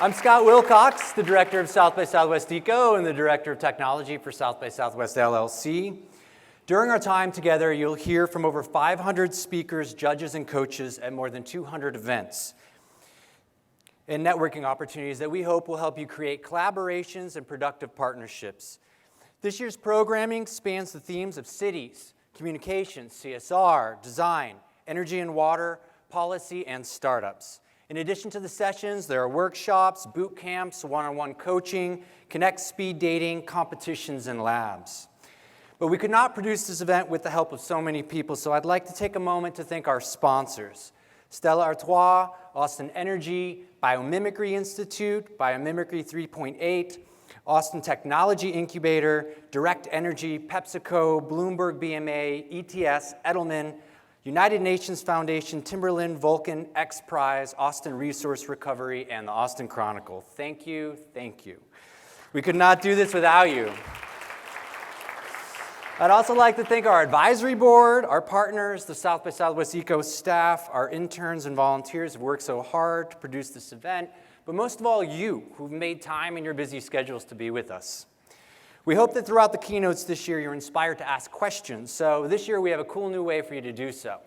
I'm Scott Wilcox, the Director of South by Southwest Eco and the Director of Technology for South by Southwest LLC. During our time together, you'll hear from over 500 speakers, judges, and coaches at more than 200 events and networking opportunities that we hope will help you create collaborations and productive partnerships. This year's programming spans the themes of cities, communications, CSR, design, energy and water, policy, and startups. In addition to the sessions, there are workshops, boot camps, one-on-one coaching, connect speed dating, competitions, and labs. But we could not produce this event with the help of so many people, so I'd like to take a moment to thank our sponsors: Stella Artois, Austin Energy, Biomimicry Institute, Biomimicry 3.8, Austin Technology Incubator, Direct Energy, PepsiCo, Bloomberg BMA, ETS, Edelman, United Nations Foundation, Timberland, Vulcan, X Prize, Austin Resource Recovery, and the Austin Chronicle. Thank you, thank you. We could not do this without you. I'd also like to thank our advisory board, our partners, the South by Southwest Eco staff, our interns and volunteers who worked so hard to produce this event, but most of all you, who've made time in your busy schedules to be with us. We hope that throughout the keynotes this year, you're inspired to ask questions. So this year, we have a cool new way for you to do so.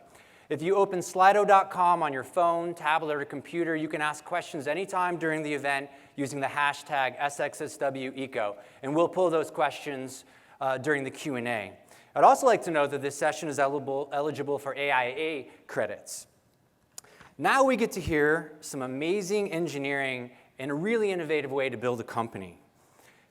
If you open Slido.com on your phone, tablet, or computer, you can ask questions anytime during the event using the hashtag SXSWECO, and we'll pull those questions during the Q&A. I'd also like to note that this session is eligible for AIA credits. Now we get to hear some amazing engineering and a really innovative way to build a company.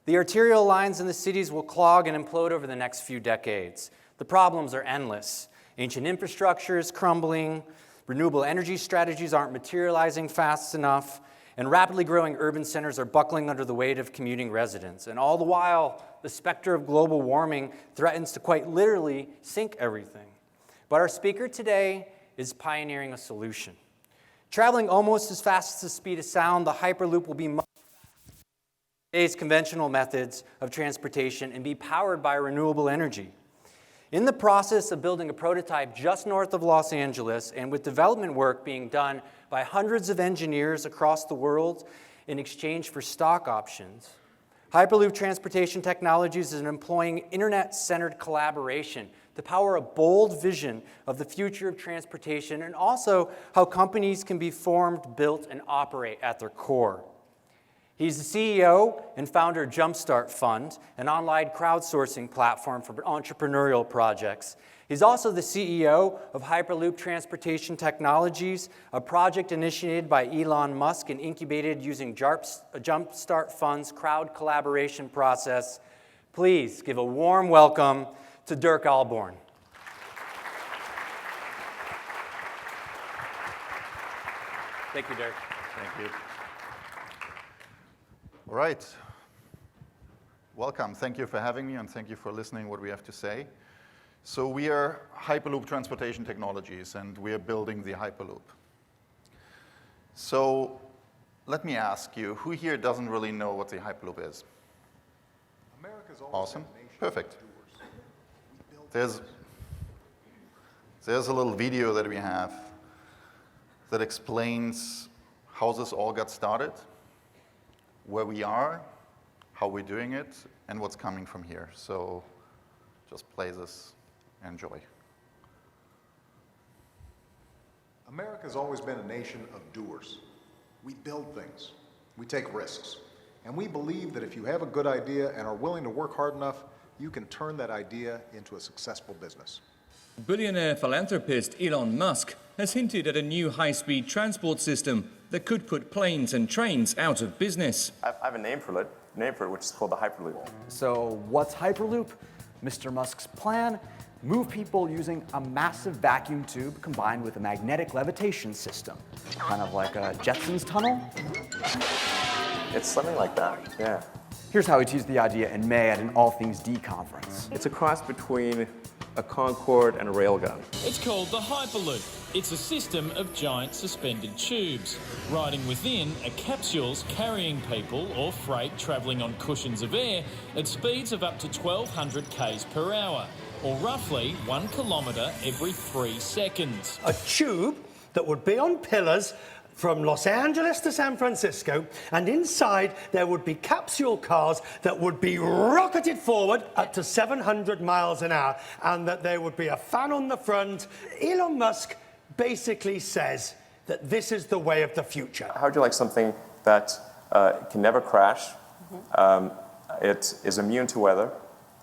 The arterial lines in the cities will clog and implode over the next few decades. The problems are endless. Ancient infrastructure is crumbling, renewable energy strategies aren't materializing fast enough, and rapidly growing urban centers are buckling under the weight of commuting residents. And all the while, the specter of global warming threatens to quite literally sink everything. But our speaker today is pioneering a solution. Traveling almost as fast as the speed of sound, the Hyperloop will be much today's conventional methods of transportation and be powered by renewable energy. In the process of building a prototype just north of Los Angeles, and with development work being done by hundreds of engineers across the world in exchange for stock options, Hyperloop Transportation Technologies is employing internet-centered collaboration to power a bold vision of the future of transportation and also how companies can be formed, built, and operate at their core. He's the CEO and founder of Jumpstart Fund, an online crowdsourcing platform for entrepreneurial projects. He's also the CEO of Hyperloop Transportation Technologies, a project initiated by Elon Musk and incubated using Jumpstart Fund's crowd collaboration process. Please give a warm welcome to Dirk Ahlborn. Thank you, Dirk. Thank you. All right. Welcome. Thank you for having me, and thank you for listening what we have to say. So we are Hyperloop Transportation Technologies, and we are building the Hyperloop. So let me ask you, who here doesn't really know what the Hyperloop is? America's always Awesome. been a nation Perfect. of doers. There's a little video that we have that explains how this all got started, where we are, how we're doing it, and what's coming from here. So just play this, enjoy. America's always been a nation of doers. We build things, we take risks, and we believe that if you have a good idea and are willing to work hard enough, you can turn that idea into a successful business. Billionaire philanthropist Elon Musk has hinted at a new high-speed transport system that could put planes and trains out of business. I have a name for it, which is called the Hyperloop. So what's Hyperloop? Mr. Musk's plan: move people using a massive vacuum tube combined with a magnetic levitation system. Kind of like a Jetsons tunnel? It's something like that, yeah. Here's how he teased the idea in May at an All Things D conference. It's a cross between a Concorde and a railgun. It's called the Hyperloop. It's a system of giant suspended tubes. Riding within are capsules carrying people or freight travelling on cushions of air at speeds of up to 1,200 k's per hour, or roughly 1 kilometre every 3 seconds. A tube that would be on pillars from Los Angeles to San Francisco, and inside there would be capsule cars that would be rocketed forward up to 700 miles an hour, and that there would be a fan on the front. Elon Musk basically says that this is the way of the future. How would you like something that can never crash? It is immune to weather.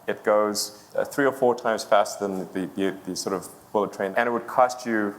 It goes 3 or 4 times faster than the sort of bullet train, and it would cost you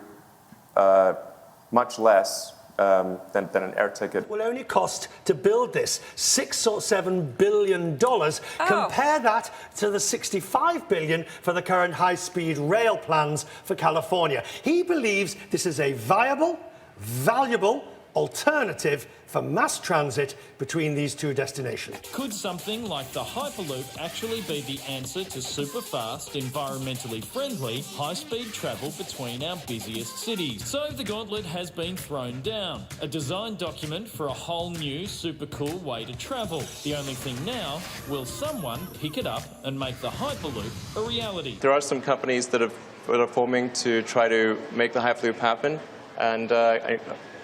much less than an air ticket. Will only cost to build this $6 or $7 billion. Compare that to the $65 billion for the current high-speed rail plans for California. He believes this is a viable, valuable alternative for mass transit between these 2 destinations. Could something like the Hyperloop actually be the answer to super-fast, environmentally friendly, high-speed travel between our busiest cities? So the gauntlet has been thrown down. A design document for a whole new, super cool way to travel. The only thing now, will someone pick it up and make the Hyperloop a reality? There are some companies that are forming to try to make the Hyperloop happen, and I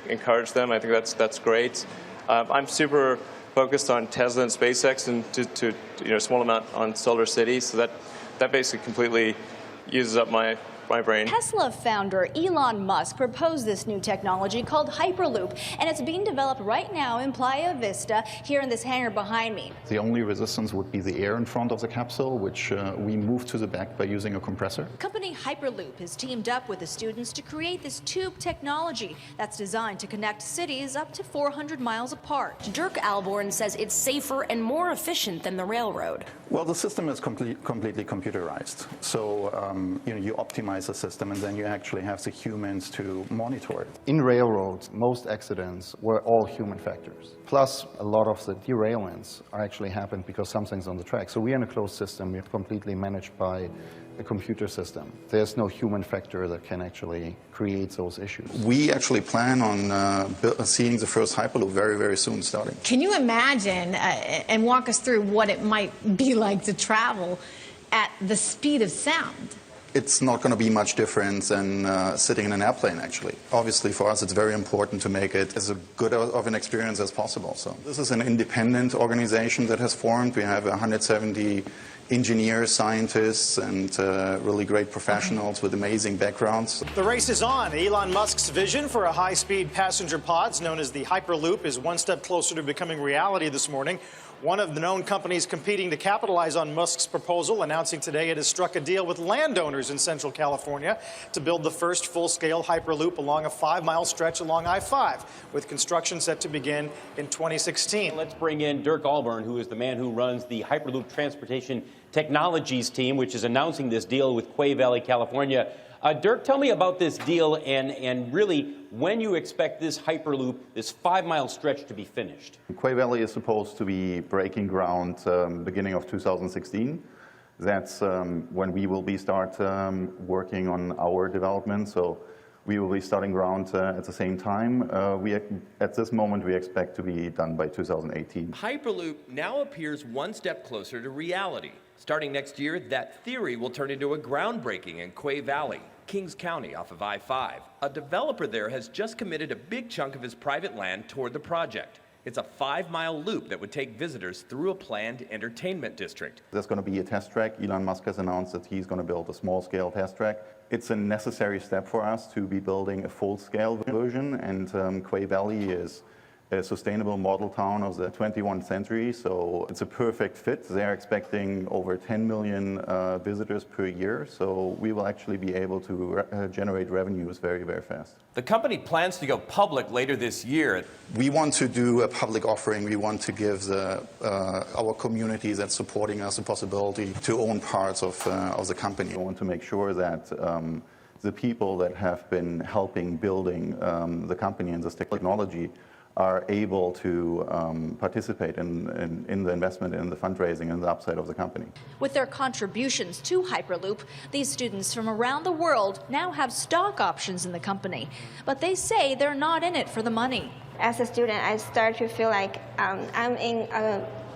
encourage them. I think that's great. I'm super focused on Tesla and SpaceX, and to small amount on Solar City. So that basically completely uses up my brain. Tesla founder Elon Musk proposed this new technology called Hyperloop, and it's being developed right now in Playa Vista, here in this hangar behind me. The only resistance would be the air in front of the capsule, which we move to the back by using a compressor. Company Hyperloop has teamed up with the students to create this tube technology that's designed to connect cities up to 400 miles apart. Dirk Ahlborn says it's safer and more efficient than the railroad. Well, the system is completely computerized. So you optimize the system, and then you actually have the humans to monitor it. In railroads, most accidents were all human factors. Plus, a lot of the derailments are actually happened because something's on the track. So we're in a closed system. We're completely managed by a computer system. There's no human factor that can actually create those issues. We actually plan on seeing the first Hyperloop very, very soon starting. Can you imagine and walk us through what it might be like to travel at the speed of sound? It's not going to be much different than sitting in an airplane, actually. Obviously, for us, it's very important to make it as good of an experience as possible. So this is an independent organization that has formed. We have 170 engineers, scientists, and really great professionals with amazing backgrounds. The race is on. Elon Musk's vision for a high-speed passenger pods known as the Hyperloop is one step closer to becoming reality this morning. One of the known companies competing to capitalize on Musk's proposal, announcing today it has struck a deal with landowners in Central California to build the first full-scale Hyperloop along a 5-mile stretch along I-5, with construction set to begin in 2016. Let's bring in Dirk Ahlborn, who is the man who runs the Hyperloop Transportation Technologies team, which is announcing this deal with Quay Valley, California. Dirk, tell me about this deal and really when you expect this Hyperloop, this 5-mile stretch, to be finished. Quay Valley is supposed to be breaking ground beginning of 2016. That's when we will start working on our development. So we will be starting ground at the same time. At this moment, we expect to be done by 2018. Hyperloop now appears one step closer to reality. Starting next year, that theory will turn into a groundbreaking in Quay Valley, Kings County off of I-5. A developer there has just committed a big chunk of his private land toward the project. It's a 5-mile loop that would take visitors through a planned entertainment district. There's going to be a test track. Elon Musk has announced that he's going to build a small-scale test track. It's a necessary step for us to be building a full-scale version, and Quay Valley is a sustainable model town of the 21st century, so it's a perfect fit. They're expecting over 10 million visitors per year, so we will actually be able to generate revenues very, very fast. The company plans to go public later this year. We want to do a public offering. We want to give our community that's supporting us the possibility to own parts of the company. We want to make sure that the people that have been helping building the company and this technology are able to participate in the investment, in the fundraising, and the upside of the company. With their contributions to Hyperloop, these students from around the world now have stock options in the company. But they say they're not in it for the money. As a student, I start to feel like I'm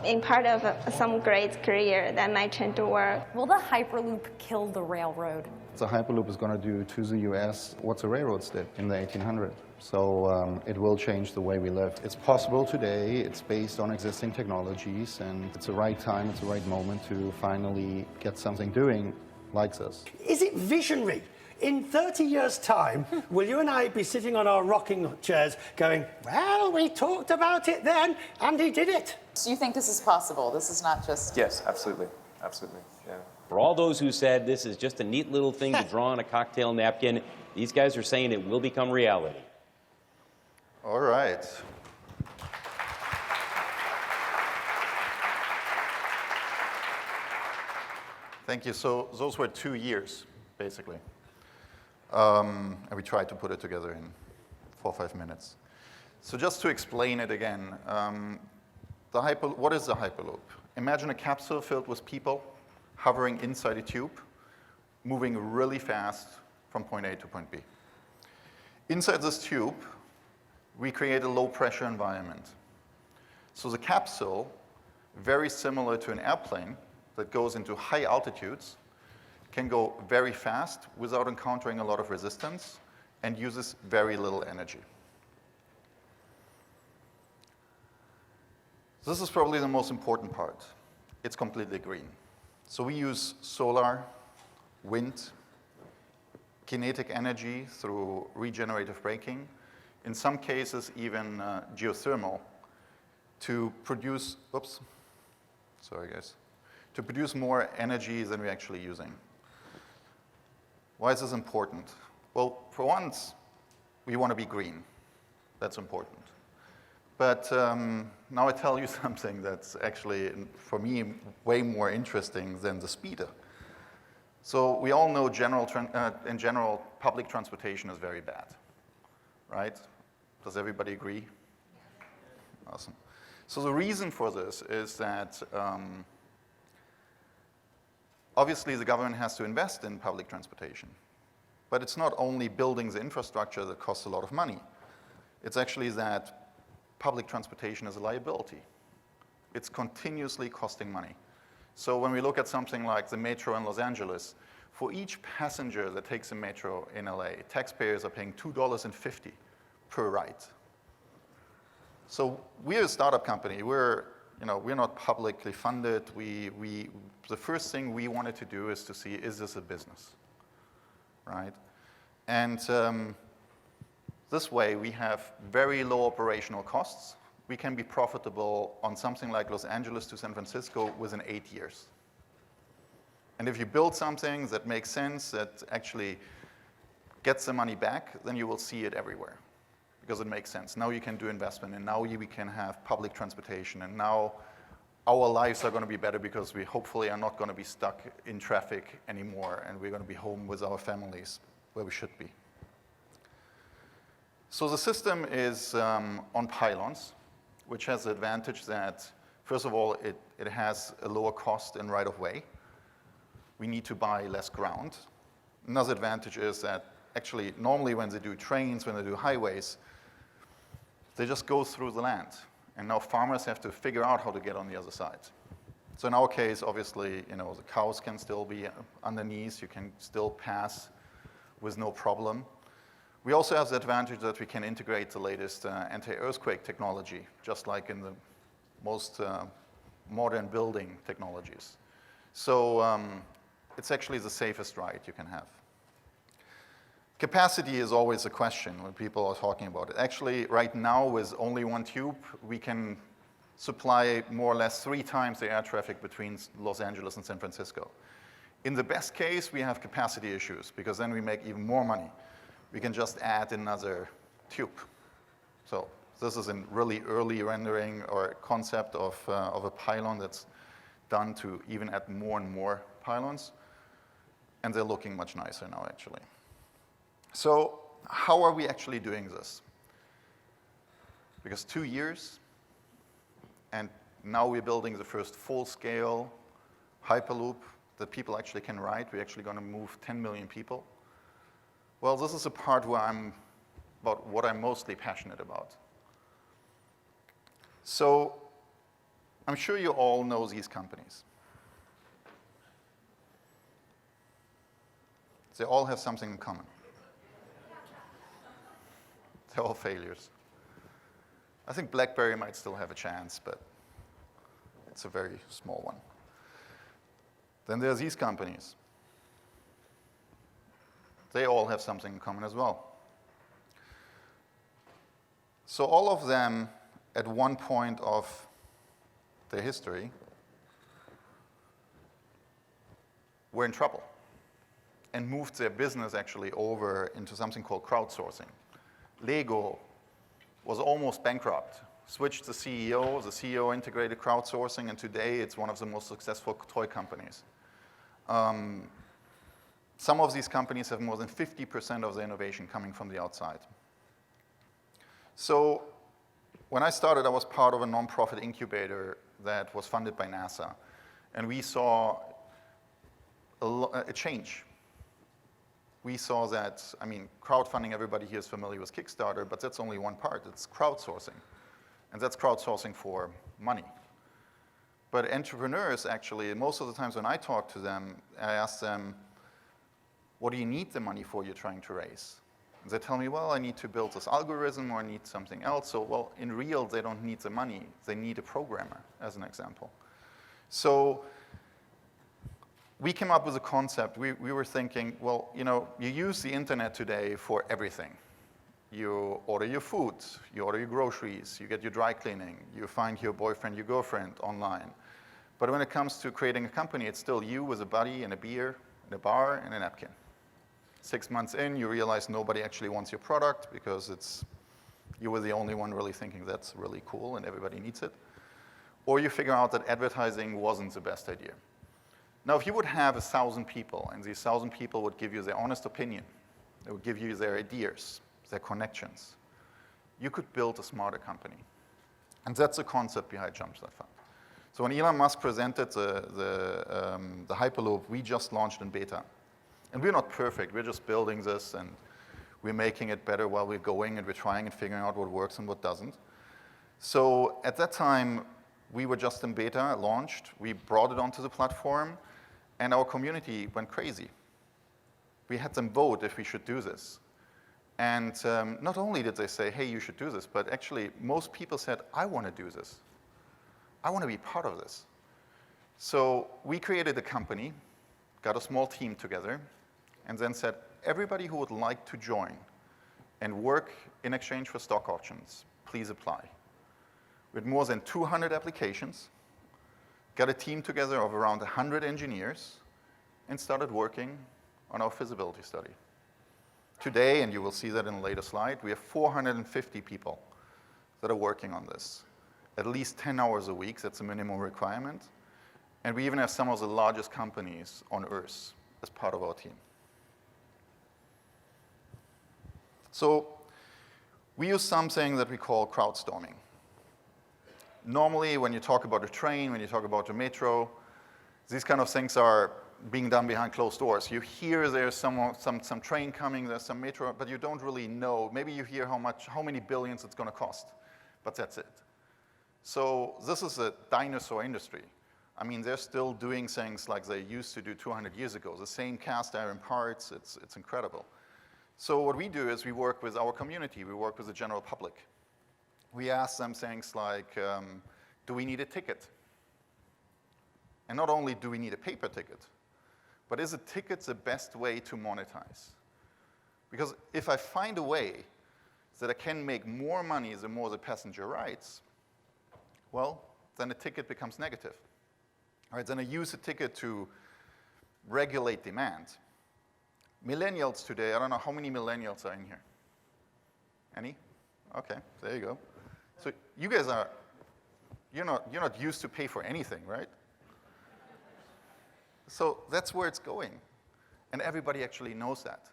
in part of some great career that might turn to work. Will the Hyperloop kill the railroad? the Hyperloop is going to do to the US what the railroads did in the 1800s. So it will change the way we live. It's possible today, it's based on existing technologies, and it's the right time, it's the right moment to finally get something doing like this. Is it visionary? In 30 years' time, will you and I be sitting on our rocking chairs going, well, we talked about it then, and he did it? Do you think this is possible? This is not just... Yes, absolutely. Absolutely, yeah. For all those who said this is just a neat little thing to draw on a cocktail napkin, these guys are saying it will become reality. All right. Thank you. So those were 2 years, basically. And we tried to put it together in 4 or 5 minutes. So just to explain it again, what is the Hyperloop? Imagine a capsule filled with people hovering inside a tube, moving really fast from point A to point B. Inside this tube, we create a low-pressure environment. So the capsule, very similar to an airplane that goes into high altitudes, can go very fast without encountering a lot of resistance and uses very little energy. This is probably the most important part. It's completely green. So we use solar, wind, kinetic energy through regenerative braking, in some cases even geothermal, to produce, to produce more energy than we're actually using. Why is this important? Well, for once, we want to be green. That's important. But now I tell you something that's actually, for me, way more interesting than the speeder. So we all know in general, public transportation is very bad, right? Does everybody agree? Awesome. So the reason for this is that obviously the government has to invest in public transportation. But it's not only building the infrastructure that costs a lot of money. It's actually that public transportation is a liability. It's continuously costing money. So when we look at something like the metro in Los Angeles, for each passenger that takes a metro in LA, taxpayers are paying $2.50 per ride. So we're a startup company. We're not publicly funded. The first thing we wanted to do is to see, is this a business, right? And this way, we have very low operational costs. We can be profitable on something like Los Angeles to San Francisco within 8 years. And if you build something that makes sense, that actually gets the money back, then you will see it everywhere because it makes sense. Now you can do investment, and now we can have public transportation, and now our lives are going to be better because we hopefully are not going to be stuck in traffic anymore, and we're going to be home with our families where we should be. So the system is on pylons, which has the advantage that, first of all, it has a lower cost in right-of-way. We need to buy less ground. Another advantage is that actually, normally when they do trains, when they do highways, they just go through the land. And now farmers have to figure out how to get on the other side. So in our case, obviously, the cows can still be underneath. You can still pass with no problem. We also have the advantage that we can integrate the latest anti-earthquake technology, just like in the most modern building technologies. So it's actually the safest ride you can have. Capacity is always a question when people are talking about it. Actually, right now, with only one tube, we can supply more or less 3 times the air traffic between Los Angeles and San Francisco. In the best case, we have capacity issues, because then we make even more money. We can just add another tube. So this is a really early rendering or concept of a pylon that's done to even add more and more pylons. And they're looking much nicer now, actually. So how are we actually doing this? Because 2 years, and now we're building the first full-scale Hyperloop that people actually can ride. We're actually going to move 10 million people. Well, this is the part where about what I'm mostly passionate about. So I'm sure you all know these companies. They all have something in common. They're all failures. I think BlackBerry might still have a chance, but it's a very small one. Then there's these companies. They all have something in common as well. So all of them, at one point of their history, were in trouble and moved their business actually over into something called crowdsourcing. Lego was almost bankrupt, switched the CEO integrated crowdsourcing, and today it's one of the most successful toy companies. Some of these companies have more than 50% of their innovation coming from the outside. So when I started, I was part of a nonprofit incubator that was funded by NASA, and we saw a change. We saw that, I mean, crowdfunding, everybody here is familiar with Kickstarter, but that's only one part. It's crowdsourcing. And that's crowdsourcing for money. But entrepreneurs, actually, most of the times when I talk to them, I ask them, what do you need the money for you're trying to raise? And they tell me, well, I need to build this algorithm or I need something else. So, well, in real, they don't need the money. They need a programmer, as an example. So we came up with a concept. We were thinking, well, you know, you use the internet today for everything. You order your food, you order your groceries, you get your dry cleaning, you find your boyfriend, your girlfriend online. But when it comes to creating a company, it's still you with a buddy and a beer, and a bar, and a napkin. 6 months in, you realize nobody actually wants your product because you were the only one really thinking that's really cool and everybody needs it. Or you figure out that advertising wasn't the best idea. Now, if you would have 1,000 people, and these 1,000 people would give you their honest opinion, they would give you their ideas, their connections, you could build a smarter company. And that's the concept behind Jumpstart Fund. So when Elon Musk presented the Hyperloop, we just launched in beta. And we're not perfect. We're just building this, and we're making it better while we're going, and we're trying and figuring out what works and what doesn't. So at that time, we were just in beta, launched. We brought it onto the platform, and our community went crazy. We had them vote if we should do this. And not only did they say, hey, you should do this, but actually most people said, I want to do this. I want to be part of this. So we created a company, got a small team together, and then said, everybody who would like to join and work in exchange for stock options, please apply. We had more than 200 applications, got a team together of around 100 engineers, and started working on our feasibility study. Today, and you will see that in a later slide, we have 450 people that are working on this. At least 10 hours a week, that's a minimum requirement. And we even have some of the largest companies on Earth as part of our team. So we use something that we call crowdstorming. Normally, when you talk about a train, when you talk about a metro, these kind of things are being done behind closed doors. You hear there's some train coming, there's some metro, but you don't really know. Maybe you hear how many billions it's going to cost, but that's it. So this is a dinosaur industry. I mean, they're still doing things like they used to do 200 years ago. The same cast iron parts, it's incredible. So what we do is we work with our community. We work with the general public. We ask them things like, do we need a ticket? And not only do we need a paper ticket, but is a ticket the best way to monetize? Because if I find a way that I can make more money the more the passenger rides, well, then a ticket becomes negative. All right, then I use a ticket to regulate demand. Millennials today, I don't know how many millennials are in here. Any? Okay, there you go. So you guys you're not used to pay for anything, right? So that's where it's going. And everybody actually knows that.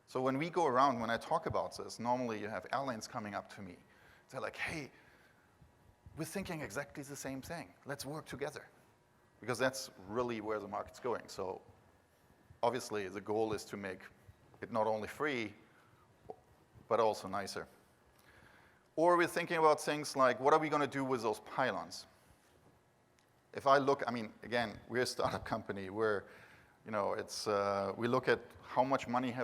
So when we go around, when I talk about this, normally you have airlines coming up to me. They're like, hey, we're thinking exactly the same thing. Let's work together. Because that's really where the market's going. So obviously, the goal is to make it not only free, but also nicer. Or we're thinking about things like, what are we going to do with those pylons? If I look, I mean, again, we're a startup company. We're You know, it's, we look at how much money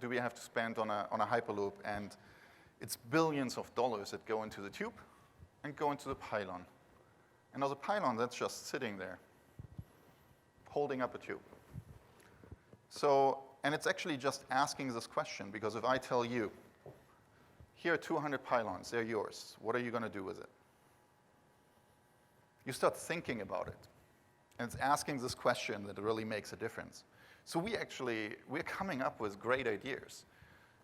do we have to spend on a Hyperloop, and it's billions of dollars that go into the tube and go into the pylon. And now the pylon, that's just sitting there, holding up a tube. So, and it's actually just asking this question, because if I tell you, here are 200 pylons, they're yours, what are you going to do with it? You start thinking about it. And it's asking this question that really makes a difference. So we're coming up with great ideas.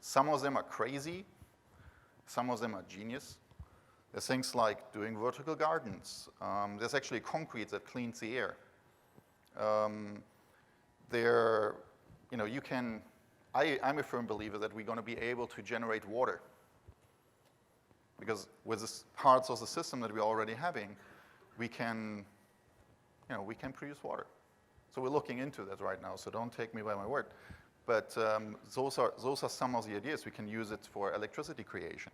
Some of them are crazy. Some of them are genius. There's things like doing vertical gardens. There's actually concrete that cleans the air. You know, you can, I'm a firm believer that we're going to be able to generate water. Because with the parts of the system that we're already having, we can produce water. So we're looking into that right now, so don't take me by my word. But those are some of the ideas. We can use it for electricity creation.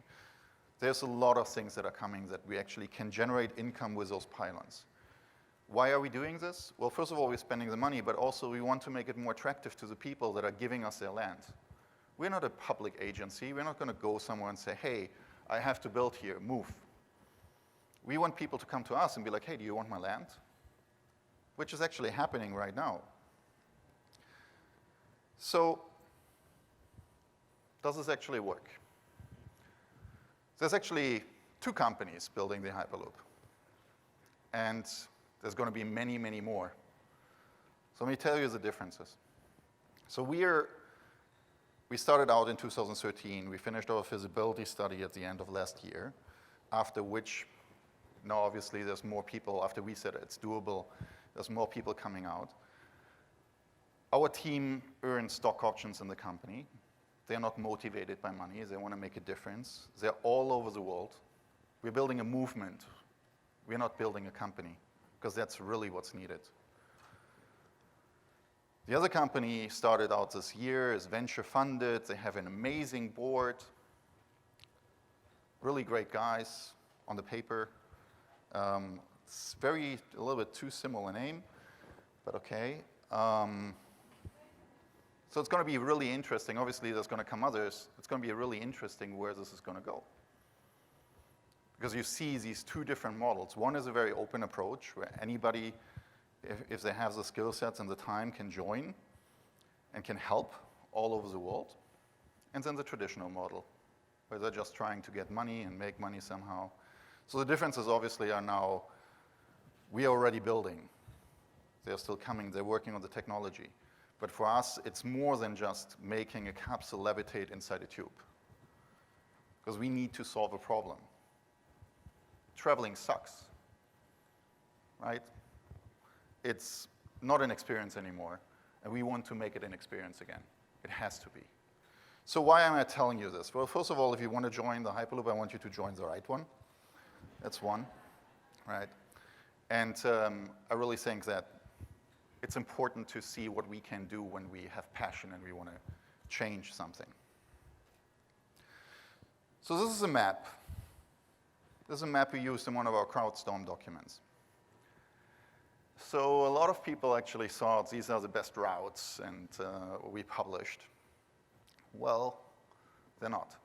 There's a lot of things that are coming that we actually can generate income with those pylons. Why are we doing this? Well, first of all, we're spending the money, but also we want to make it more attractive to the people that are giving us their land. We're not a public agency. We're not going to go somewhere and say, hey, I have to build here, move. We want people to come to us and be like, hey, do you want my land? Which is actually happening right now. So, does this actually work? There's actually 2 companies building the Hyperloop. And there's going to be many, many more. So let me tell you the differences. So we started out in 2013. We finished our feasibility study at the end of last year, after which, now obviously there's more people, after we said it's doable, there's more people coming out. Our team earns stock options in the company. They're not motivated by money. They want to make a difference. They're all over the world. We're building a movement. We're not building a company, because that's really what's needed. The other company started out this year, is venture funded. They have an amazing board, really great guys on the paper. It's a little bit too similar name, but okay. So it's going to be really interesting. Obviously, there's going to come others. It's going to be really interesting where this is going to go. Because you see these 2 different models. One is a very open approach, where anybody, if they have the skill sets and the time, can join and can help all over the world. And then the traditional model, where they're just trying to get money and make money somehow. So the differences obviously are now, we are already building. They're still coming. They're working on the technology. But for us, it's more than just making a capsule levitate inside a tube. Because we need to solve a problem. Traveling sucks, right? It's not an experience anymore, and we want to make it an experience again. It has to be. So why am I telling you this? Well, first of all, if you want to join the Hyperloop, I want you to join the right one. That's one, right? And I really think that it's important to see what we can do when we have passion and we want to change something. So this is a map. This is a map we used in one of our Crowdstorm documents. So a lot of people actually thought these are the best routes, and we published. Well, they're not.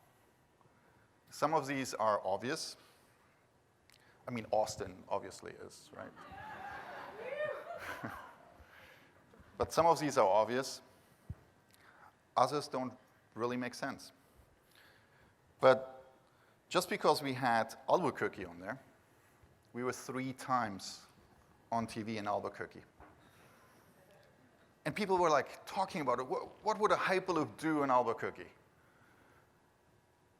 Some of these are obvious. I mean, Austin obviously is, right? But some of these are obvious. Others don't really make sense. But just because we had Albuquerque on there, we were 3 times on TV in Albuquerque. And people were like talking about it. What would a Hyperloop do in Albuquerque?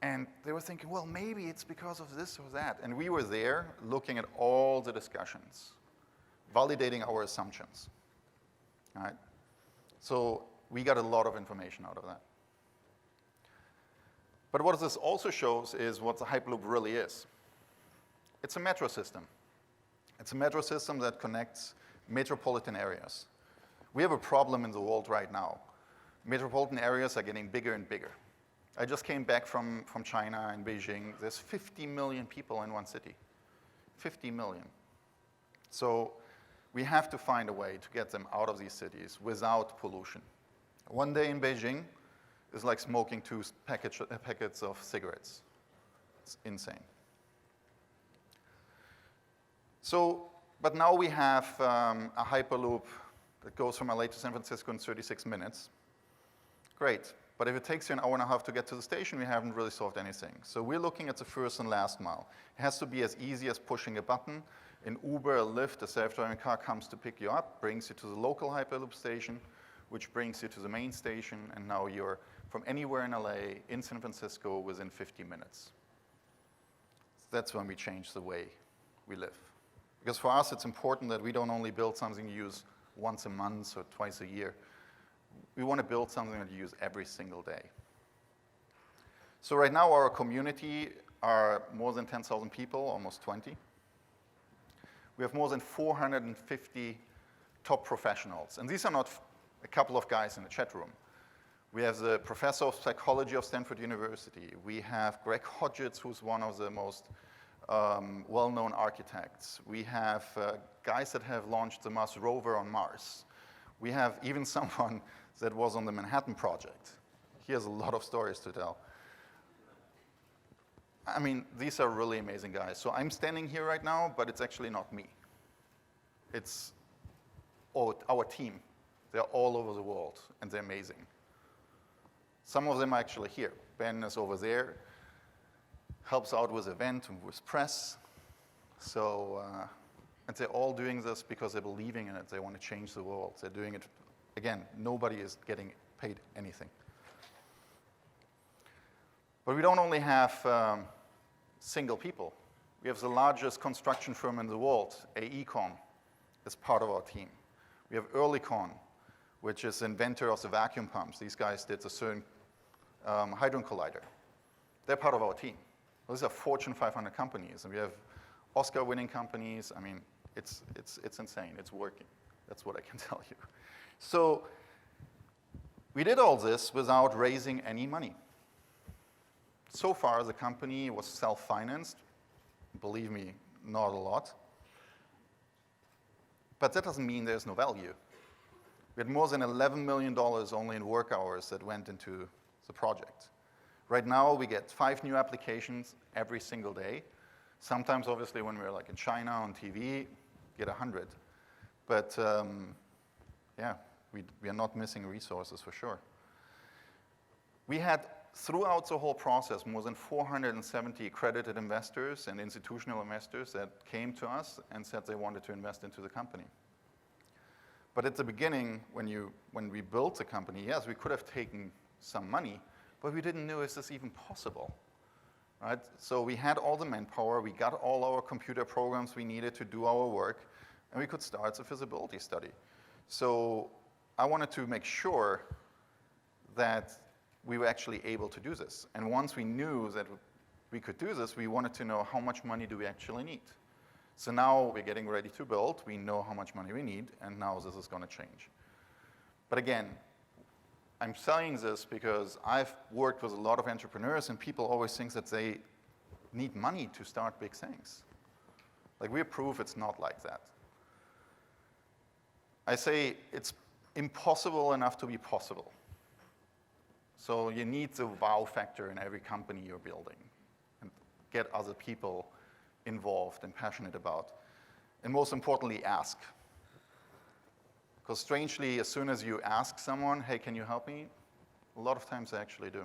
And they were thinking, well, maybe it's because of this or that. And we were there looking at all the discussions, validating our assumptions. All right? So we got a lot of information out of that. But what this also shows is what the Hyperloop really is. It's a metro system. It's a metro system that connects metropolitan areas. We have a problem in the world right now. Metropolitan areas are getting bigger and bigger. I just came back from China and Beijing. There's 50 million people in one city. 50 million. So we have to find a way to get them out of these cities without pollution. One day in Beijing is like smoking 2 packets of cigarettes. It's insane. So, but now we have a Hyperloop that goes from LA to San Francisco in 36 minutes. Great, but if it takes you an hour and a half to get to the station, we haven't really solved anything. So we're looking at the first and last mile. It has to be as easy as pushing a button. An Uber, a Lyft, a self-driving car comes to pick you up, brings you to the local Hyperloop station, which brings you to the main station, and now you're from anywhere in LA, in San Francisco, within 50 minutes. That's when we change the way we live. Because for us, it's important that we don't only build something you use once a month or twice a year. We want to build something that you use every single day. So right now, our community are more than 10,000 people, almost 20. We have more than 450 top professionals. And these are not a couple of guys in the chat room. We have the professor of psychology of Stanford University. We have Greg Hodgetts, who's one of the most well-known architects. We have guys that have launched the Mars rover on Mars. We have even someone that was on the Manhattan Project. He has a lot of stories to tell. I mean, these are really amazing guys. So I'm standing here right now, but it's actually not me. It's our team. They're all over the world, and they're amazing. Some of them are actually here. Ben is over there, helps out with event and with press. So, and they're all doing this because they're believing in it. They want to change the world. They're doing it, again, nobody is getting paid anything. But we don't only have single people. We have the largest construction firm in the world, AECOM, as part of our team. We have Earlycon, which is the inventor of the vacuum pumps. These guys did the CERN Hadron Collider. They're part of our team. Those are Fortune 500 companies, and we have Oscar-winning companies. I mean, it's insane. It's working. That's what I can tell you. So we did all this without raising any money. So far, the company was self-financed. Believe me, not a lot. But that doesn't mean there's no value. We had more than $11 million only in work hours that went into the project. Right now, we get 5 new applications every single day. Sometimes, obviously, when we're like in China on TV, get 100. But yeah, we are not missing resources for sure. We had, throughout the whole process, more than 470 accredited investors and institutional investors that came to us and said they wanted to invest into the company. But at the beginning, when we built the company, yes, we could have taken some money, but we didn't know is this even possible, right? So we had all the manpower, we got all our computer programs we needed to do our work, and we could start the feasibility study. So I wanted to make sure that we were actually able to do this. And once we knew that we could do this, we wanted to know how much money do we actually need. So now we're getting ready to build. We know how much money we need, and now this is going to change. But again, I'm saying this because I've worked with a lot of entrepreneurs, and people always think that they need money to start big things. Like, we prove it's not like that. I say it's impossible enough to be possible. So you need the wow factor in every company you're building and get other people involved and passionate about. And most importantly, ask. Because strangely, as soon as you ask someone, hey, can you help me? A lot of times they actually do.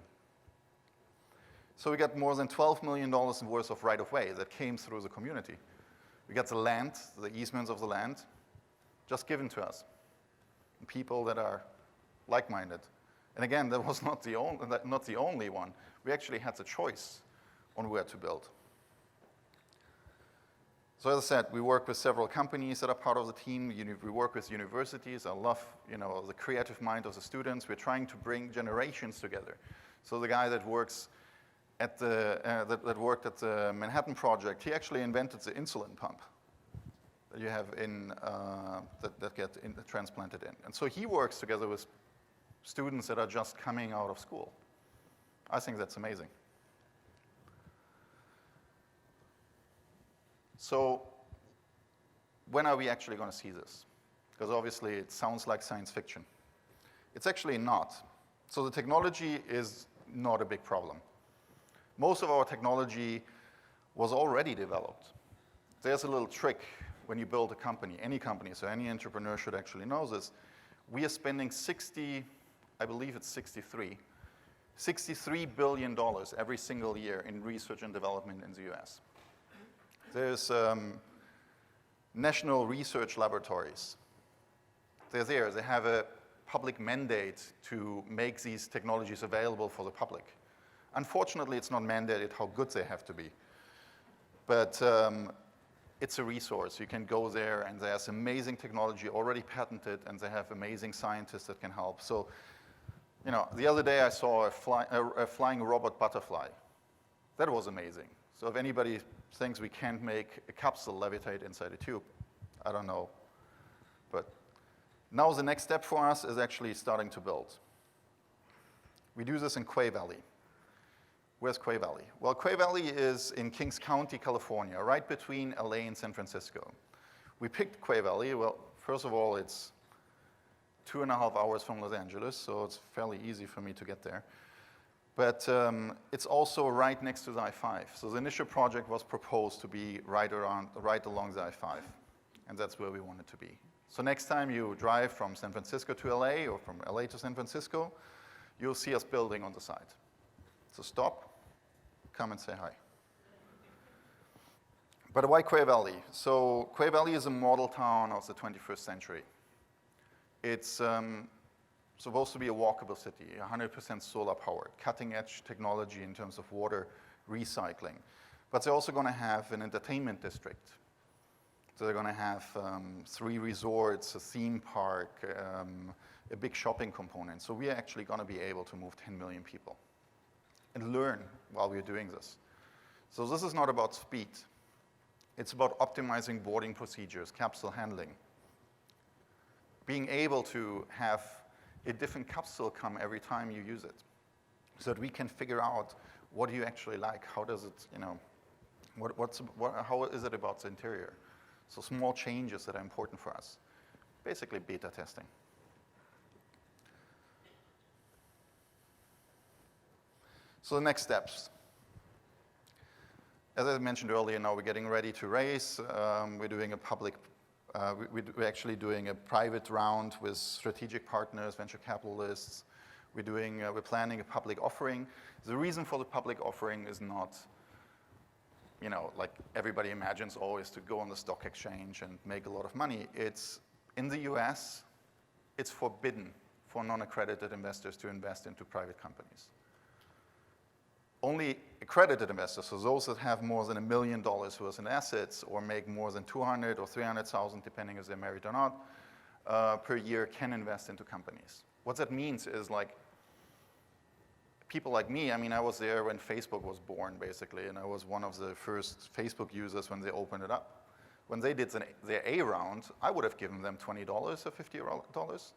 So we got more than $12 million worth of right-of-way that came through the community. We got the land, the easements of the land, just given to us. And people that are like-minded. And again, that was not the only one. We actually had the choice on where to build. So as I said, we work with several companies that are part of the team. We work with universities. I love, the creative mind of the students. We're trying to bring generations together. So the guy that works at that worked at the Manhattan Project, he actually invented the insulin pump that you have in that get transplanted in. And so he works together with students that are just coming out of school. I think that's amazing. So when are we actually going to see this? Because obviously it sounds like science fiction. It's actually not. So the technology is not a big problem. Most of our technology was already developed. There's a little trick when you build a company, any company, so any entrepreneur should actually know this. We are spending I believe it's $63 billion every single year in research and development in the US. There's national research laboratories. They're there. They have a public mandate to make these technologies available for the public. Unfortunately, it's not mandated how good they have to be. But it's a resource. You can go there, and there's amazing technology already patented, and they have amazing scientists that can help. So, you know, the other day I saw a flying robot butterfly. That was amazing. So if anybody thinks we can't make a capsule levitate inside a tube, I don't know. But now the next step for us is actually starting to build. We do this in Quay Valley. Where's Quay Valley? Well, Quay Valley is in Kings County, California, right between LA and San Francisco. We picked Quay Valley. Well, first of all, it's 2.5 hours from Los Angeles, so it's fairly easy for me to get there. But it's also right next to the I-5. So the initial project was proposed to be right along the I-5, and that's where we want it to be. So next time you drive from San Francisco to LA or from LA to San Francisco, you'll see us building on the side. So stop, come and say hi. But why Quay Valley? So Quay Valley is a model town of the 21st century. It's supposed to be a walkable city, 100% solar powered, cutting edge technology in terms of water recycling. But they're also going to have an entertainment district. So they're going to have 3 resorts, a theme park, a big shopping component. So we are actually going to be able to move 10 million people and learn while we're doing this. So this is not about speed. It's about optimizing boarding procedures, capsule handling, being able to have a different capsule come every time you use it so that we can figure out what do you actually like, how does it, you know, how is it about the interior? So small changes that are important for us. Basically beta testing. So the next steps. As I mentioned earlier, now we're getting ready to raise. We're doing a public, we're actually doing a private round with strategic partners, venture capitalists. We're planning a public offering. The reason for the public offering is not, you know, like everybody imagines always to go on the stock exchange and make a lot of money. It's, in the US, it's forbidden for non-accredited investors to invest into private companies. Only accredited investors, so those that have more than $1 million worth in assets or make more than 200 or 300,000, depending if they're married or not, per year can invest into companies. What that means is like people like me, I mean, I was there when Facebook was born, basically, and I was one of the first Facebook users when they opened it up. When they did their A round, I would have given them $20 or $50.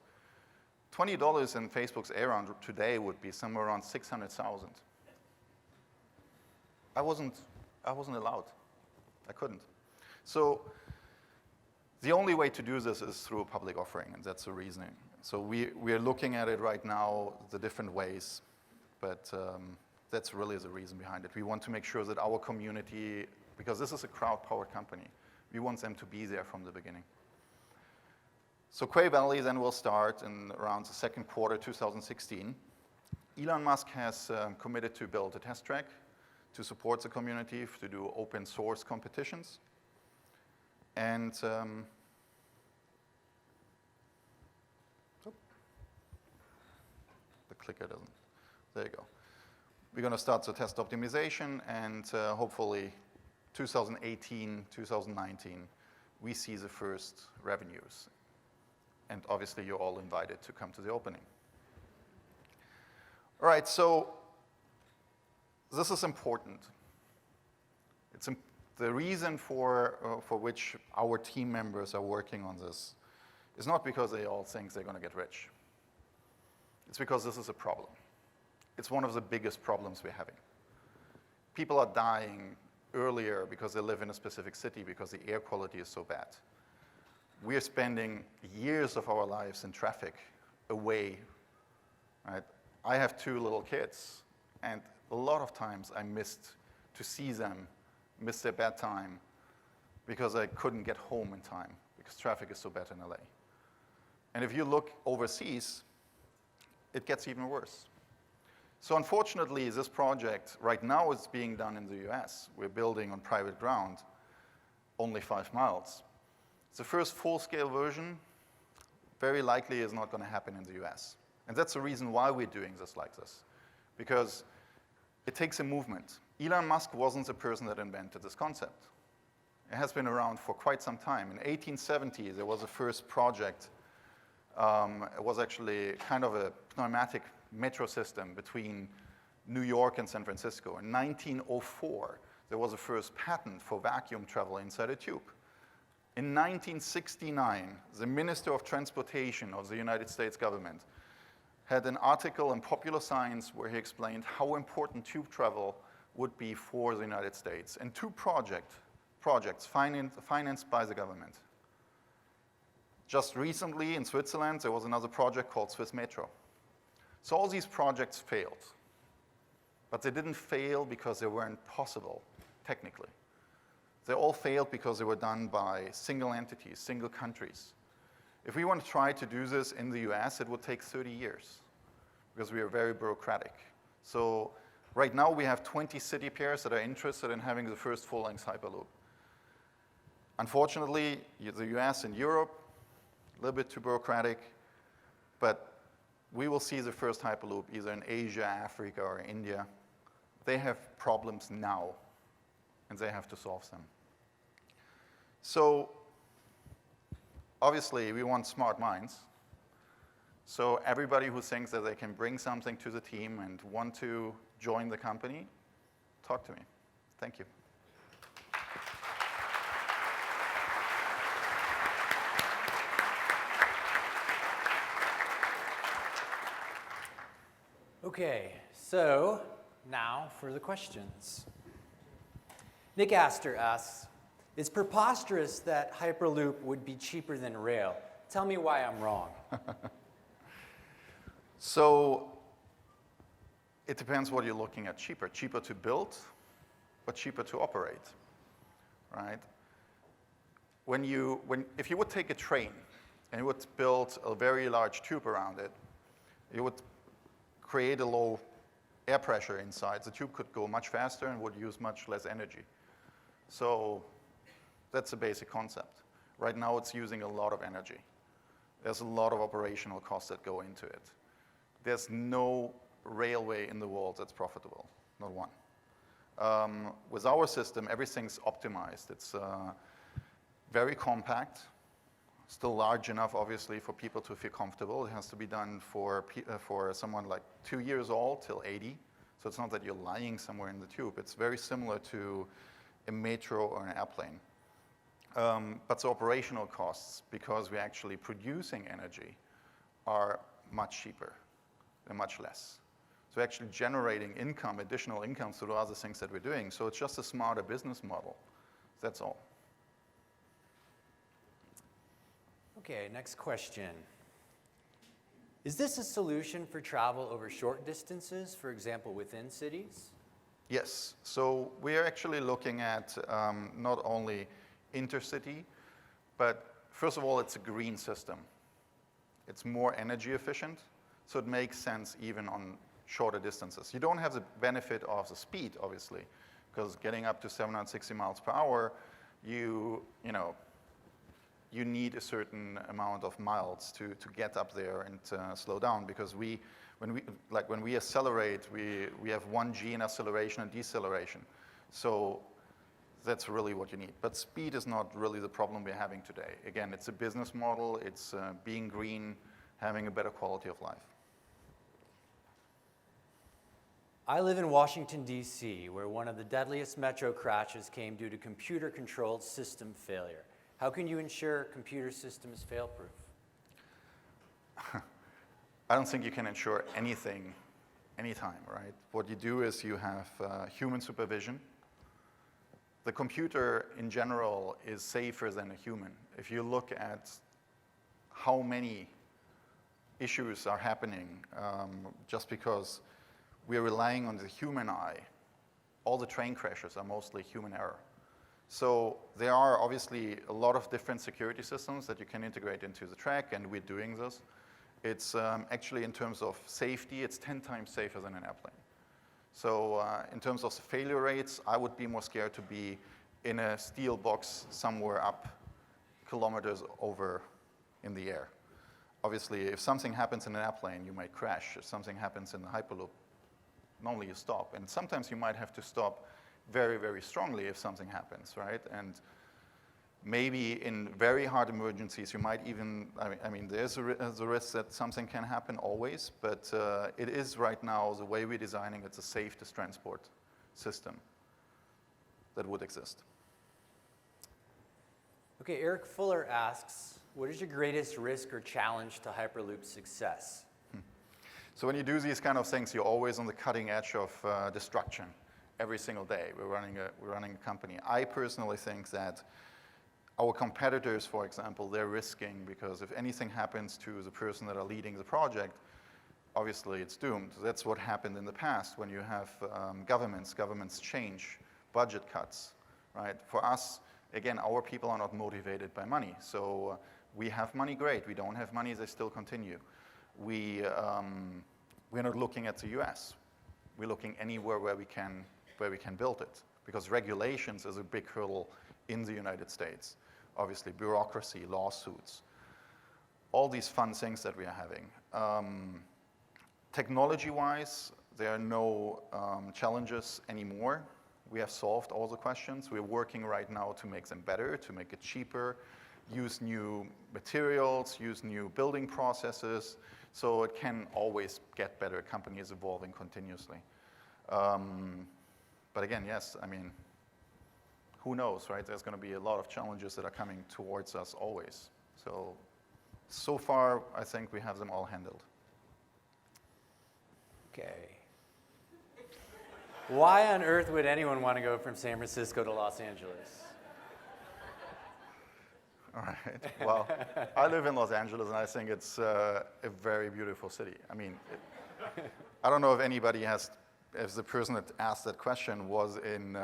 $20 in Facebook's A round today would be somewhere around 600,000. I wasn't allowed. I couldn't. So the only way to do this is through a public offering, and that's the reasoning. So we're looking at it right now, the different ways, but that's really the reason behind it. We want to make sure that our community, because this is a crowd-powered company, we want them to be there from the beginning. So Quay Valley then will start in around the second quarter 2016. Elon Musk has committed to build a test track to support the community, to do open source competitions. And the clicker doesn't, there you go. We're going to start the test optimization, and hopefully 2018, 2019, we see the first revenues. And obviously you're all invited to come to the opening. All right, so this is important. It's the reason for which our team members are working on this is not because they all think they're going to get rich. It's because this is a problem. It's one of the biggest problems we're having. People are dying earlier because they live in a specific city because the air quality is so bad. we're spending years of our lives in traffic away, right? I have 2 little kids, and a lot of times I missed to see them, missed their bedtime, because I couldn't get home in time, because traffic is so bad in LA. And if you look overseas, it gets even worse. So unfortunately, this project right now is being done in the US. We're building on private ground, only 5 miles. The first full-scale version very likely is not going to happen in the US. And that's the reason why we're doing this like this, because it takes a movement. Elon Musk wasn't the person that invented this concept. It has been around for quite some time. In 1870, there was a first project. It was actually kind of a pneumatic metro system between New York and San Francisco. In 1904, there was a first patent for vacuum travel inside a tube. In 1969, the Minister of Transportation of the United States government had an article in Popular Science where he explained how important tube travel would be for the United States, and 2 projects financed by the government. Just recently in Switzerland, there was another project called Swiss Metro. So all these projects failed, but they didn't fail because they weren't possible, technically. They all failed because they were done by single entities, single countries. If we want to try to do this in the US, it would take 30 years because we are very bureaucratic. So right now we have 20 city pairs that are interested in having the first full-length Hyperloop. Unfortunately, the US and Europe, a little bit too bureaucratic, but we will see the first Hyperloop either in Asia, Africa, or India. They have problems now, and they have to solve them. So obviously, we want smart minds. So everybody who thinks that they can bring something to the team and want to join the company, talk to me. Thank you. Okay, so now for the questions. Nick Astor asks, it's preposterous that Hyperloop would be cheaper than rail. Tell me why I'm wrong. So it depends what you're looking at cheaper. Cheaper to build, but cheaper to operate, right? If you would take a train and you would build a very large tube around it, you would create a low air pressure inside. The tube could go much faster and would use much less energy. So that's the basic concept. Right now, it's using a lot of energy. There's a lot of operational costs that go into it. There's no railway in the world that's profitable, not one. With our system, everything's optimized. It's very compact, still large enough, obviously, for people to feel comfortable. It has to be done for someone like 2 years old till 80. So it's not that you're lying somewhere in the tube. It's very similar to a metro or an airplane. But the operational costs, because we're actually producing energy, are much cheaper. They're much less. So we're actually generating income, additional income through other things that we're doing. So it's just a smarter business model. That's all. Okay, next question. Is this a solution for travel over short distances, for example, within cities? Yes. So we're actually looking at not only intercity, but first of all, it's a green system. It's more energy efficient, so it makes sense even on shorter distances. You don't have the benefit of the speed, obviously, because getting up to 760 miles per hour, you need a certain amount of miles to get up there and slow down, because when we accelerate, we have 1G in acceleration and deceleration. So that's really what you need. But speed is not really the problem we're having today. Again, it's a business model. It's being green, having a better quality of life. I live in Washington, D.C., where one of the deadliest metro crashes came due to computer-controlled system failure. How can you ensure computer systems fail-proof? I don't think you can ensure anything, anytime, right? What you do is you have human supervision. the computer in general is safer than a human. If you look at how many issues are happening just because we're relying on the human eye, all the train crashes are mostly human error. So there are obviously a lot of different security systems that you can integrate into the track, and we're doing this. It's actually, in terms of safety, it's 10 times safer than an airplane. So in terms of failure rates, I would be more scared to be in a steel box somewhere up kilometers over in the air. Obviously, if something happens in an airplane, you might crash. If something happens in the Hyperloop, normally you stop. And sometimes you might have to stop very, very strongly if something happens, right? And maybe in very hard emergencies, you might even, I mean there's a risk that something can happen always, but it is right now, the way we're designing, it's the safest transport system that would exist. Okay, Eric Fuller asks, what is your greatest risk or challenge to Hyperloop's success? So when you do these kind of things, you're always on the cutting edge of destruction every single day. We're running a company. I personally think that our competitors, for example, they're risking, because if anything happens to the person that are leading the project, obviously it's doomed. That's what happened in the past when you have governments change, budget cuts, right? For us, again, our people are not motivated by money. So we have money, great. We don't have money, they still continue. We're not looking at the US. We're looking anywhere where we can build it, because regulations is a big hurdle in the United States. Obviously, bureaucracy, lawsuits, all these fun things that we are having. Technology-wise, there are no challenges anymore. We have solved all the questions. We're working right now to make them better, to make it cheaper, use new materials, use new building processes, so it can always get better. A company is evolving continuously. But again, yes, I mean, who knows, right? There's going to be a lot of challenges that are coming towards us always. So far, I think we have them all handled. Okay. Why on earth would anyone want to go from San Francisco to Los Angeles? All right. Well, I live in Los Angeles, and I think it's a very beautiful city. I mean, I don't know if anybody has, if the person that asked that question was in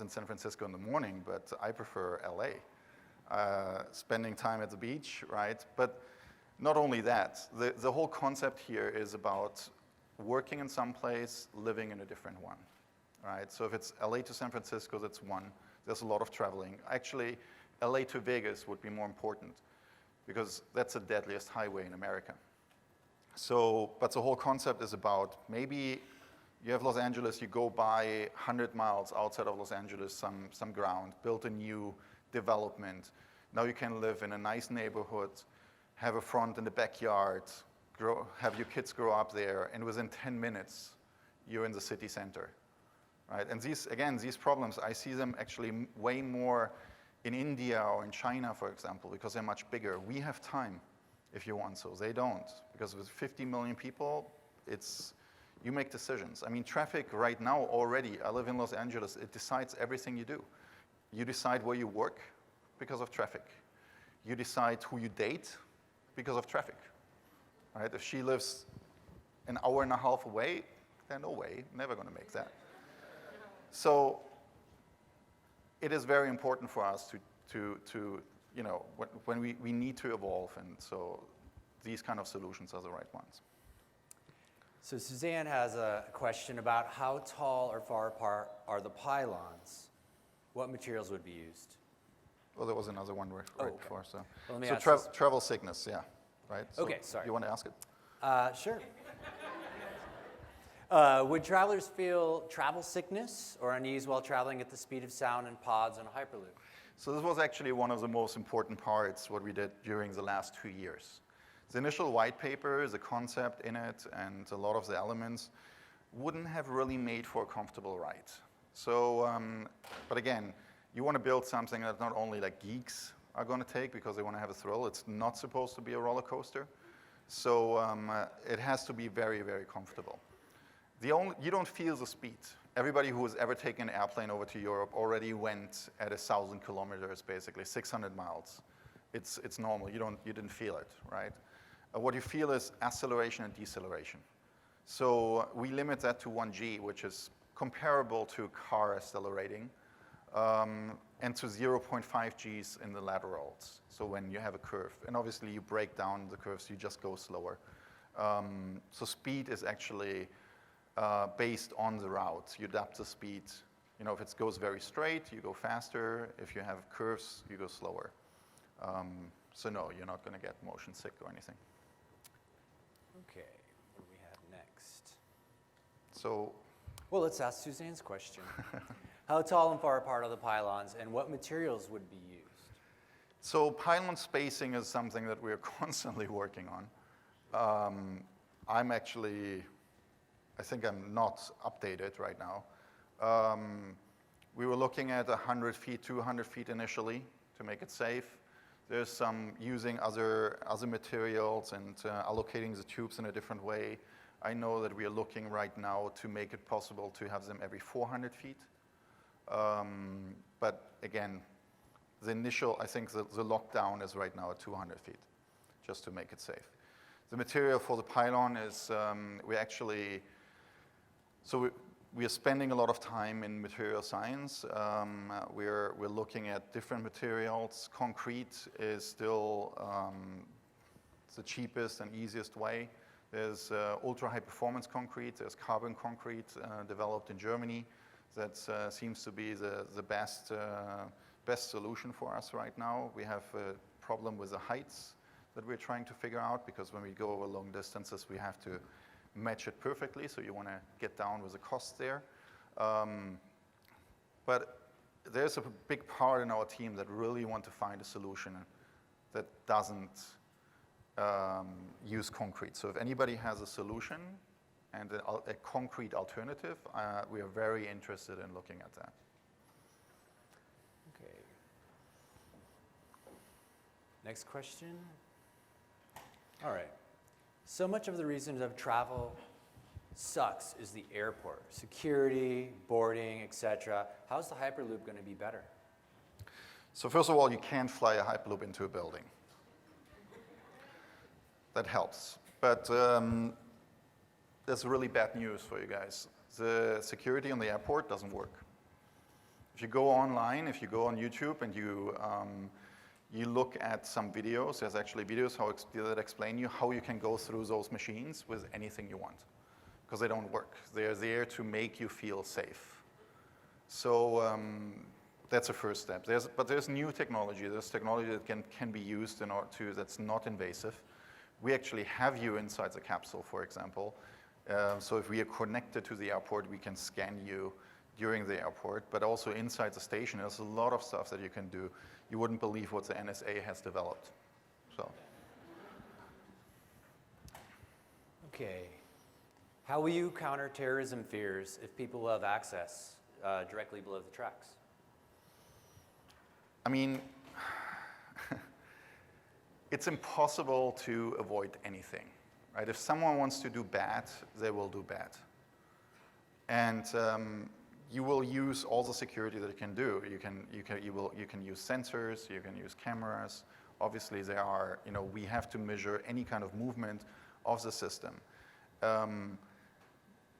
San Francisco in the morning, but I prefer LA. Spending time at the beach, right? But not only that, the whole concept here is about working in some place, living in a different one, right? So if it's LA to San Francisco, that's one. There's a lot of traveling. Actually, LA to Vegas would be more important, because that's the deadliest highway in America. So, but the whole concept is about, maybe you have Los Angeles, you go by 100 miles outside of Los Angeles, some ground, build a new development. Now you can live in a nice neighborhood, have a front in the backyard, have your kids grow up there, and within 10 minutes, you're in the city center, right? And these problems, I see them actually way more in India or in China, for example, because they're much bigger. We have time, if you want so. They don't, because with 50 million people, you make decisions. I mean, traffic right now already, I live in Los Angeles, it decides everything you do. You decide where you work because of traffic. You decide who you date because of traffic, right? If she lives an hour and a half away, then no way, never gonna make that. So it is very important for us to you know, when we need to evolve, and so these kind of solutions are the right ones. So Suzanne has a question about how tall or far apart are the pylons? What materials would be used? Well, there was another one right before, so. Well, let me so ask travel sickness, yeah, right? So okay, sorry. You want to ask it? Sure. Would travelers feel travel sickness or unease while traveling at the speed of sound in pods on a Hyperloop? So this was actually one of the most important parts, what we did during the last 2 years. The initial white paper, the concept in it, and a lot of the elements wouldn't have really made for a comfortable ride. So, but again, you want to build something that not only like geeks are going to take because they want to have a thrill. It's not supposed to be a roller coaster. So it has to be very, very comfortable. You don't feel the speed. everybody who has ever taken an airplane over to Europe already went at 1,000 kilometers, basically 600 miles. It's normal. You didn't feel it, right? What you feel is acceleration and deceleration. So we limit that to 1G, which is comparable to car accelerating, and to 0.5 Gs in the laterals. So when you have a curve, and obviously you break down the curves, you just go slower. So speed is actually based on the route. You adapt the speed. You know, if it goes very straight, you go faster. If you have curves, you go slower. So no, you're not going to get motion sick or anything. Okay, what do we have next? So, well, let's ask Suzanne's question. How tall and far apart are the pylons, and what materials would be used? So pylon spacing is something that we're constantly working on. I think I'm not updated right now. We were looking at 100 feet, 200 feet initially to make it safe. There's some using other materials and allocating the tubes in a different way. I know that we are looking right now to make it possible to have them every 400 feet. But again, the initial, I think the lockdown is right now at 200 feet, just to make it safe. The material for the pylon is, we are spending a lot of time in material science. We're looking at different materials. Concrete is still the cheapest and easiest way. There's ultra-high performance concrete. There's carbon concrete developed in Germany. That seems to be the best solution for us right now. We have a problem with the heights that we're trying to figure out, because when we go over long distances, we have to match it perfectly, so you want to get down with the cost there. But there's a big part in our team that really want to find a solution that doesn't use concrete. So if anybody has a solution and a concrete alternative, we are very interested in looking at that. Okay. Next question. All right. So much of the reason of travel sucks is the airport. Security, boarding, etc. How's the Hyperloop going to be better? So first of all, you can't fly a Hyperloop into a building. That helps. But there's really bad news for you guys. The security on the airport doesn't work. If you go online, if you go on YouTube and you look at some videos, there's actually videos that explain you how you can go through those machines with anything you want, because they don't work. They're there to make you feel safe. So that's a first step. But there's new technology. There's technology that can be used in order to, that's not invasive. We actually have you inside the capsule, for example. So if we are connected to the airport, we can scan you during the airport, but also inside the station. There's a lot of stuff that you can do. You wouldn't believe what the NSA has developed. So. Okay. How will you counter terrorism fears if people will have access directly below the tracks? I mean, it's impossible to avoid anything, right? If someone wants to do bad, they will do bad. And you will use all the security that you can do. You can use sensors, you can use cameras. Obviously, we have to measure any kind of movement of the system.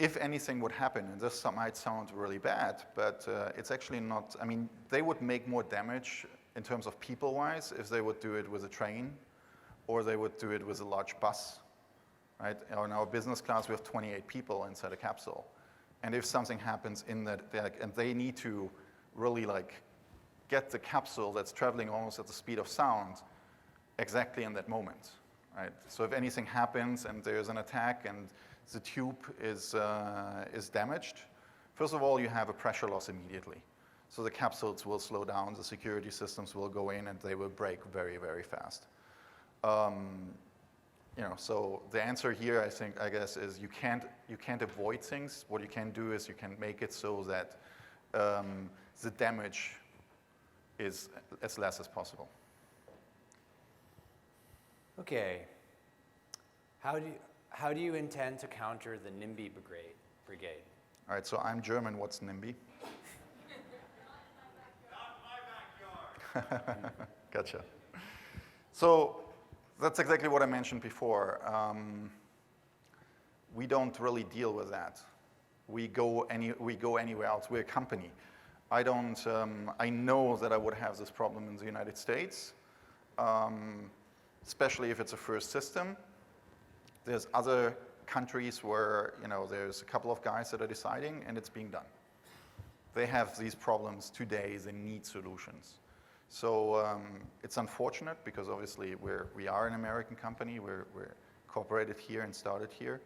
If anything would happen, and this might sound really bad, but it's actually not, I mean, they would make more damage in terms of people-wise if they would do it with a train or they would do it with a large bus, right? In our business class, we have 28 people inside a capsule. And if something happens in that, and they need to really get the capsule that's traveling almost at the speed of sound exactly in that moment, right? So if anything happens and there's an attack and the tube is damaged, first of all, you have a pressure loss immediately. So the capsules will slow down, the security systems will go in, and they will break very, very fast. So the answer here, I guess, is you can't avoid things. What you can do is you can make it so that the damage is as less as possible. Okay. How do you intend to counter the NIMBY brigade? All right, so I'm German. What's NIMBY? Gotcha. So that's exactly what I mentioned before. We don't really deal with that. We go anywhere else. We're a company. I know that I would have this problem in the United States, especially if it's a first system. There's other countries where there's a couple of guys that are deciding, and it's being done. They have these problems today. They need solutions. So it's unfortunate because obviously we are an American company. We're incorporated here and started here,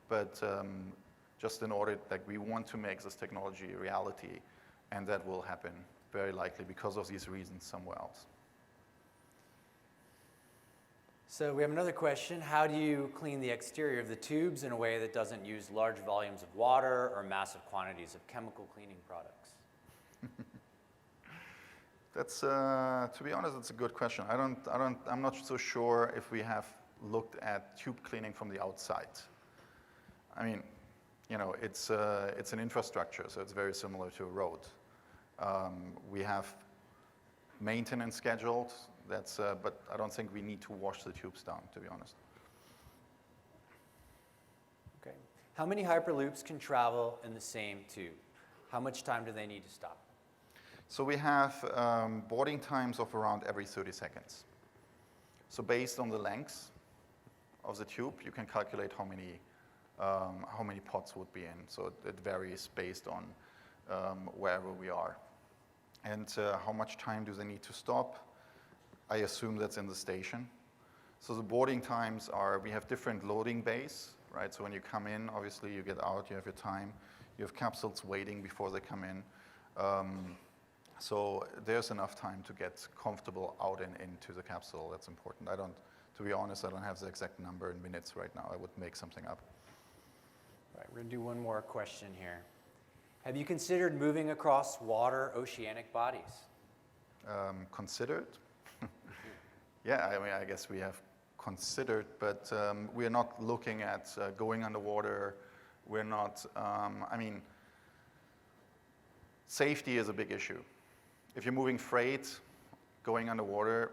but just in order that we want to make this technology a reality, and that will happen very likely because of these reasons somewhere else. So we have another question. How do you clean the exterior of the tubes in a way that doesn't use large volumes of water or massive quantities of chemical cleaning products? That's, to be honest, that's a good question. I'm not so sure if we have looked at tube cleaning from the outside. I mean, it's an infrastructure, so it's very similar to a road. We have maintenance scheduled. But I don't think we need to wash the tubes down, to be honest. Okay. How many Hyperloops can travel in the same tube? How much time do they need to stop? So we have boarding times of around every 30 seconds. So based on the length of the tube, you can calculate how many pods would be in. So it varies based on wherever we are. And how much time do they need to stop? I assume that's in the station. So the boarding times are, we have different loading bays, right? So when you come in, obviously you get out, you have your time. You have capsules waiting before they come in. So there's enough time to get comfortable out and into the capsule. That's important. To be honest, I don't have the exact number in minutes right now. I would make something up. All right, we're gonna do one more question here. Have you considered moving across water oceanic bodies? Considered? Yeah, I mean, I guess we have considered, but we are not looking at going underwater. We're not, safety is a big issue. If you're moving freight, going underwater,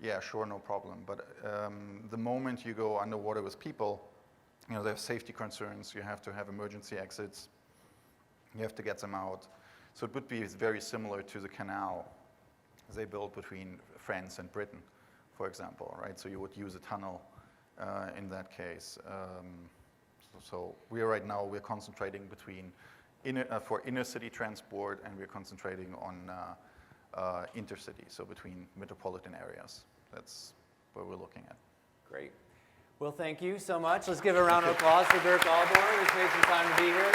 yeah, sure, no problem. But the moment you go underwater with people, they have safety concerns. You have to have emergency exits. You have to get them out. So it would be very similar to the canal they built between France and Britain, for example, right? So you would use a tunnel in that case. So we're concentrating between for inner city transport, and we're concentrating on intercity, so between metropolitan areas. That's what we're looking at. Great. Well, thank you so much. Let's give a round of applause for Dirk Ahlborn, who's made some time to be here.